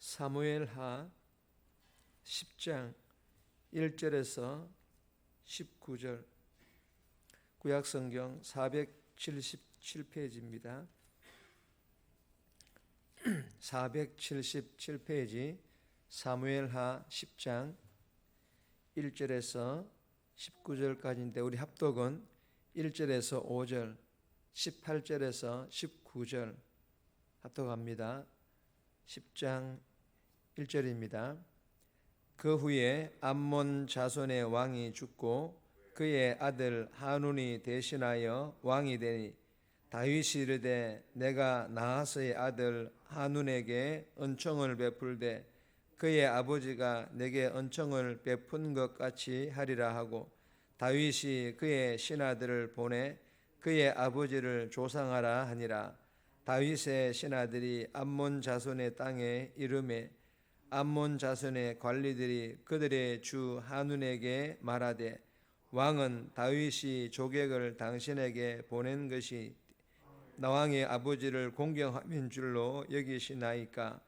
사무엘하 10장 1절에서 19절, 구약성경 477페이지입니다. 477페이지 사무엘하 10장 1절에서 19절까지인데 우리 합독은 1절에서 5절, 18절에서 19절 합독합니다. 10장 1절입니다. 그 후에 암몬 자손의 왕이 죽고 그의 아들 하눈이 대신하여 왕이 되니 다윗이 이르되 내가 나하스의 아들 하눈에게 은총을 베풀되 그의 아버지가 내게 은총을 베푼 것 같이 하리라 하고 다윗이 그의 신하들을 보내 그의 아버지를 조상하라 하니라. 다윗의 신하들이 암몬 자손의 땅에 이르매 암몬 자손의 관리들이 그들의 주 하눈에게 말하되 왕은 다윗이 조객을 당신에게 보낸 것이 나왕의 아버지를 공경함인 줄로 여기시나이까.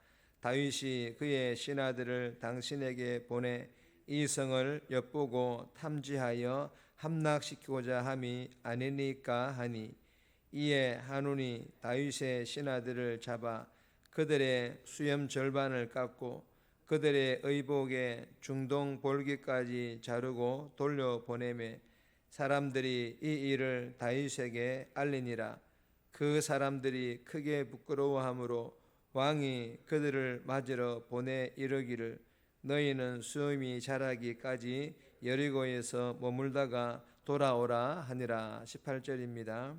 다윗이 그의 신하들을 당신에게 보내 이 성을 엿보고 탐지하여 함락시키고자 함이 아니니까 하니, 이에 하눈이 다윗의 신하들을 잡아 그들의 수염 절반을 깎고 그들의 의복의 중동 볼기까지 자르고 돌려보내매 사람들이 이 일을 다윗에게 알리니라. 그 사람들이 크게 부끄러워하므로 왕이 그들을 맞으러 보내 이르기를 너희는 수염이 자라기까지 여리고에서 머물다가 돌아오라 하니라. 18절입니다.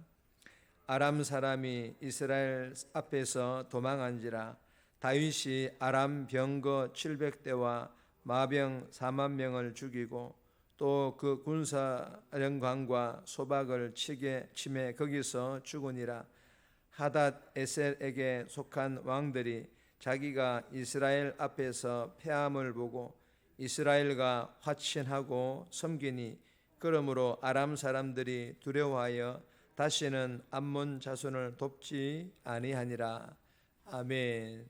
아람 사람이 이스라엘 앞에서 도망한지라. 다윗이 아람 병거 700대와 마병 4만 명을 죽이고 또 그 군사령관과 소박을 치매 거기서 죽으니라. 하닷 에셀에게 속한 왕들이 자기가 이스라엘 앞에서 패함을 보고 이스라엘과 화친하고 섬기니, 그러므로 아람 사람들이 두려워하여 다시는 암몬 자손을 돕지 아니하니라. 아멘.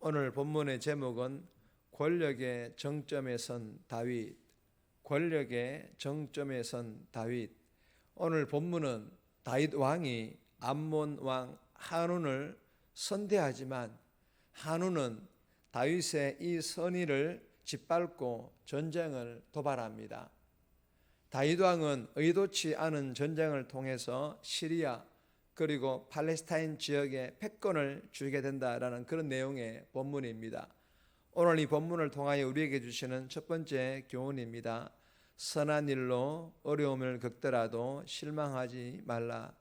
오늘 본문의 제목은 권력의 정점에 선 다윗. 권력의 정점에 선 다윗. 오늘 본문은 다윗 왕이 암몬 왕 하눈을 선대하지만 하눈은 다윗의 이 선의를 짓밟고 전쟁을 도발합니다. 다윗 왕은 의도치 않은 전쟁을 통해서 시리아 그리고 팔레스타인 지역에 패권을 주게 된다라는 그런 내용의 본문입니다. 오늘 이 본문을 통하여 우리에게 주시는 첫 번째 교훈입니다. 선한 일로 어려움을 겪더라도 실망하지 말라.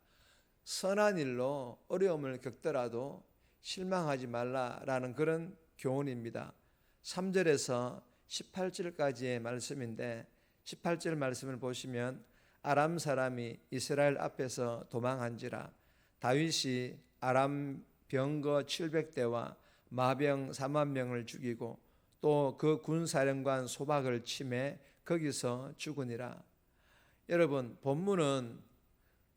선한 일로 어려움을 겪더라도 실망하지 말라라는 그런 교훈입니다. 3절에서 18절까지의 말씀인데 18절 말씀을 보시면 아람 사람이 이스라엘 앞에서 도망한지라. 다윗이 아람 병거 700대와 마병 4만 명을 죽이고 또 그 군사령관 소박을 치매 거기서 죽으니라. 여러분, 본문은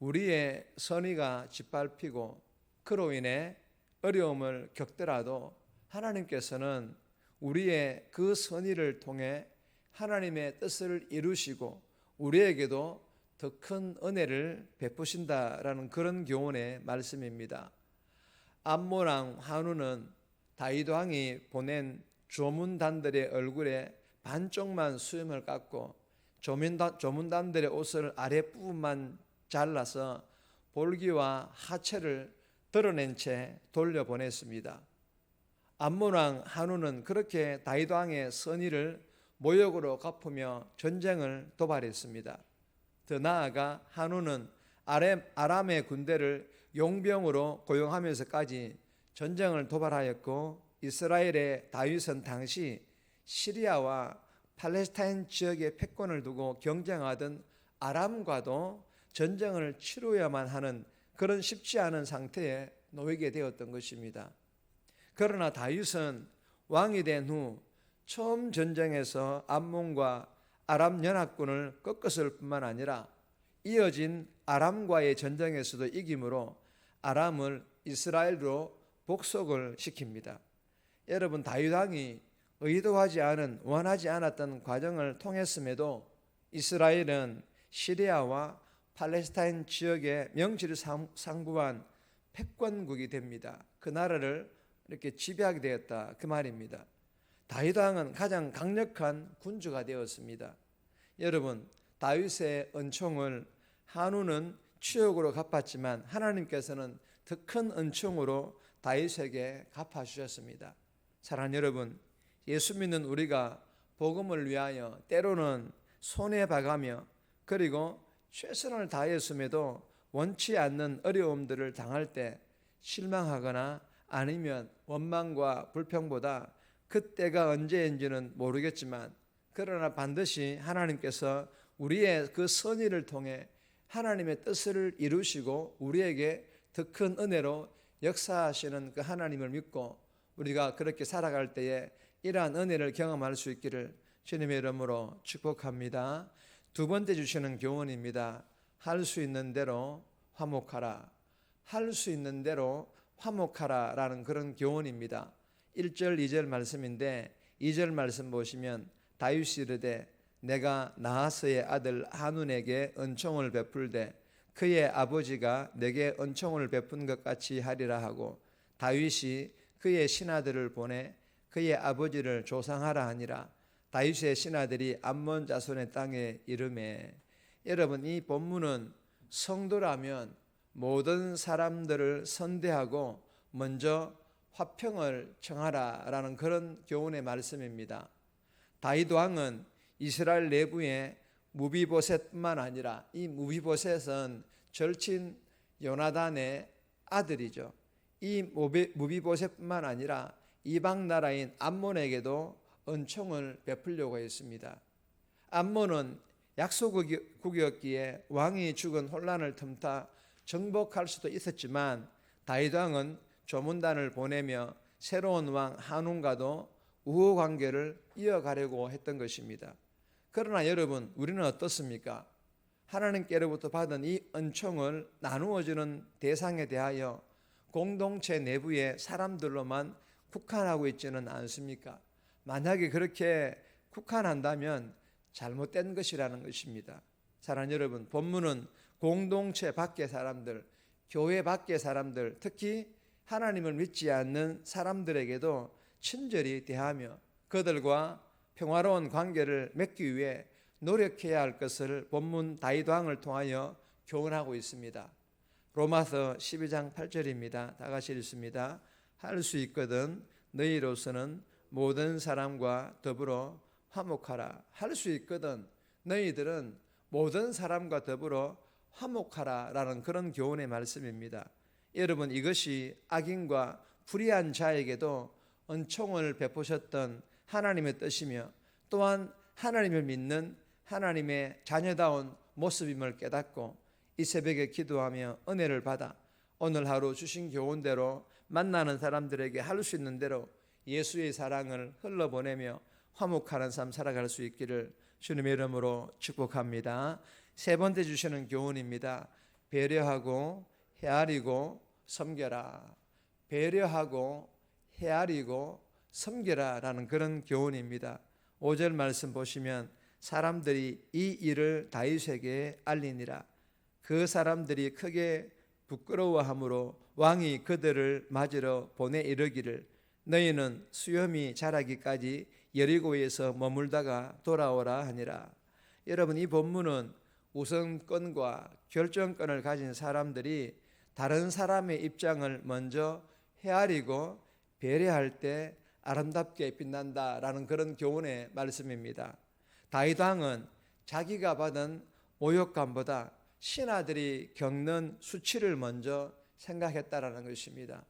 우리의 선의가 짓밟히고 그로 인해 어려움을 겪더라도 하나님께서는 우리의 그 선의를 통해 하나님의 뜻을 이루시고 우리에게도 더 큰 은혜를 베푸신다라는 그런 교훈의 말씀입니다. 암몬 왕 하눈은 다윗 왕이 보낸 조문단들의 얼굴에 반쪽만 수염을 깎고 조문단들의 옷을 아랫부분만 잘라서 볼기와 하체를 드러낸 채 돌려보냈습니다. 암몬 왕 하눈은 그렇게 다윗 왕의 선의를 모욕으로 갚으며 전쟁을 도발했습니다. 더 나아가 하눈은 아람의 군대를 용병으로 고용하면서까지 전쟁을 도발하였고, 이스라엘의 다윗은 당시 시리아와 팔레스타인 지역의 패권을 두고 경쟁하던 아람과도 전쟁을 치루어야만 하는 그런 쉽지 않은 상태에 놓이게 되었던 것입니다. 그러나 다윗은 왕이 된 후 처음 전쟁에서 암몬과 아람 연합군을 꺾었을 뿐만 아니라 이어진 아람과의 전쟁에서도 이김으로 아람을 이스라엘로 복속을 시킵니다. 여러분, 다윗 왕이 의도하지 않은, 원하지 않았던 과정을 통했음에도 이스라엘은 시리아와 팔레스타인 지역의 명실상부한 패권국이 됩니다. 그 나라를 이렇게 지배하게 되었다, 그 말입니다. 다윗 왕은 가장 강력한 군주가 되었습니다. 여러분, 다윗의 은총을 한우는 추억으로 갚았지만 하나님께서는 더 큰 은총으로 다윗에게 갚아주셨습니다. 사랑하는 여러분, 예수 믿는 우리가 복음을 위하여 때로는 손해봐가며 그리고 최선을 다했음에도 원치 않는 어려움들을 당할 때 실망하거나 아니면 원망과 불평보다 그때가 언제인지는 모르겠지만 그러나 반드시 하나님께서 우리의 그 선의를 통해 하나님의 뜻을 이루시고 우리에게 더 큰 은혜로 역사하시는 그 하나님을 믿고 우리가 그렇게 살아갈 때에 이러한 은혜를 경험할 수 있기를 주님의 이름으로 축복합니다. 두 번째 주시는 교훈입니다. 할 수 있는 대로 화목하라. 할 수 있는 대로 화목하라 라는 그런 교훈입니다. 1절 2절 말씀인데 2절 말씀 보시면 다윗이 이르되 내가 나하스의 아들 한운에게 은총을 베풀되 그의 아버지가 내게 은총을 베푼 것 같이 하리라 하고 다윗이 그의 신하들을 보내 그의 아버지를 조상하라 하니라. 다윗의 신하들이 암몬 자손의 땅에 이르매. 여러분, 이 본문은 성도라면 모든 사람들을 선대하고 먼저 화평을 청하라 라는 그런 교훈의 말씀입니다. 다윗 왕은 이스라엘 내부에 무비보셋뿐만 아니라 이 무비보셋은 절친 요나단의 아들이죠. 이 무비보셋뿐만 아니라 이방 나라인 암몬에게도 은총을 베풀려고 했습니다. 암몬은 약소국이었기에 왕이 죽은 혼란을 틈타 정복할 수도 있었지만 다윗 왕은 조문단을 보내며 새로운 왕 한운과도 우호 관계를 이어가려고 했던 것입니다. 그러나 여러분, 우리는 어떻습니까? 하나님께로부터 받은 이 은총을 나누어주는 대상에 대하여 공동체 내부의 사람들로만 국한하고 있지는 않습니까? 만약에 그렇게 국한한다면 잘못된 것이라는 것입니다. 사랑하는 여러분, 본문은 공동체 밖의 사람들, 교회 밖의 사람들, 특히 하나님을 믿지 않는 사람들에게도 친절히 대하며 그들과 평화로운 관계를 맺기 위해 노력해야 할 것을 본문 다윗 왕을 통하여 교훈하고 있습니다. 로마서 12장 8절입니다. 다 같이 읽습니다. 할 수 있거든 너희로서는 모든 사람과 더불어 화목하라. 할 수 있거든 너희들은 모든 사람과 더불어 화목하라 라는 그런 교훈의 말씀입니다. 여러분, 이것이 악인과 불의한 자에게도 은총을 베푸셨던 하나님의 뜻이며 또한 하나님을 믿는 하나님의 자녀다운 모습임을 깨닫고 이 새벽에 기도하며 은혜를 받아 오늘 하루 주신 교훈대로 만나는 사람들에게 할 수 있는 대로 예수의 사랑을 흘러보내며 화목하는 삶 살아갈 수 있기를 주님의 이름으로 축복합니다. 세 번째 주시는 교훈입니다. 배려하고 헤아리고 섬겨라. 배려하고 헤아리고 섬겨라 라는 그런 교훈입니다. 5절 말씀 보시면 사람들이 이 일을 다윗에게 알리니라. 그 사람들이 크게 부끄러워함으로 왕이 그들을 맞으러 보내 이르기를 너희는 수염이 자라기까지 여리고에서 머물다가 돌아오라 하니라. 여러분, 이 본문은 우선권과 결정권을 가진 사람들이 다른 사람의 입장을 먼저 헤아리고 배려할 때 아름답게 빛난다라는 그런 교훈의 말씀입니다. 다윗 왕은 자기가 받은 모욕감보다 신하들이 겪는 수치를 먼저 생각했다라는 것입니다.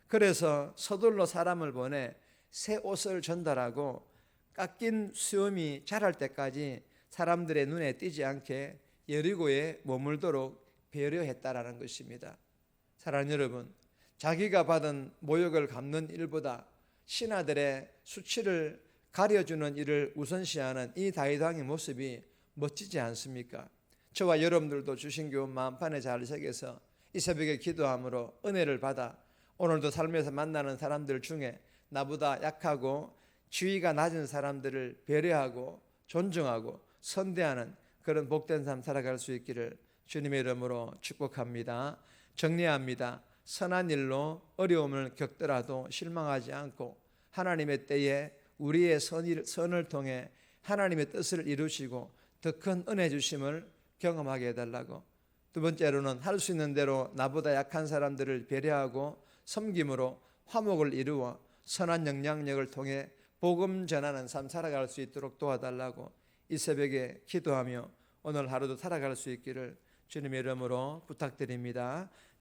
그래서 서둘러 사람을 보내 새 옷을 전달하고 깎인 수염이 자랄 때까지 사람들의 눈에 띄지 않게 여리고에 머물도록 배려했다라는 것입니다. 사랑하는 여러분, 자기가 받은 모욕을 갚는 일보다 신하들의 수치를 가려주는 일을 우선시하는 이 다윗 왕의 모습이 멋지지 않습니까? 저와 여러분들도 주신 교훈 마음판에 잘 새겨서 이 새벽에 기도함으로 은혜를 받아 오늘도 삶에서 만나는 사람들 중에 나보다 약하고 지위가 낮은 사람들을 배려하고 존중하고 선대하는 그런 복된 삶 살아갈 수 있기를 주님의 이름으로 축복합니다. 정리합니다. 선한 일로 어려움을 겪더라도 실망하지 않고 하나님의 때에 우리의 선을 통해 하나님의 뜻을 이루시고 더 큰 은혜 주심을 경험하게 해달라고. 두 번째로는 할 수 있는 대로 나보다 약한 사람들을 배려하고 섬김으로 화목을 이루어 선한 영향력을 통해 복음 전하는 삶 살아갈 수 있도록 도와달라고 이 새벽에 기도하며 오늘 하루도 살아갈 수 있기를 주님의 이름으로 부탁드립니다.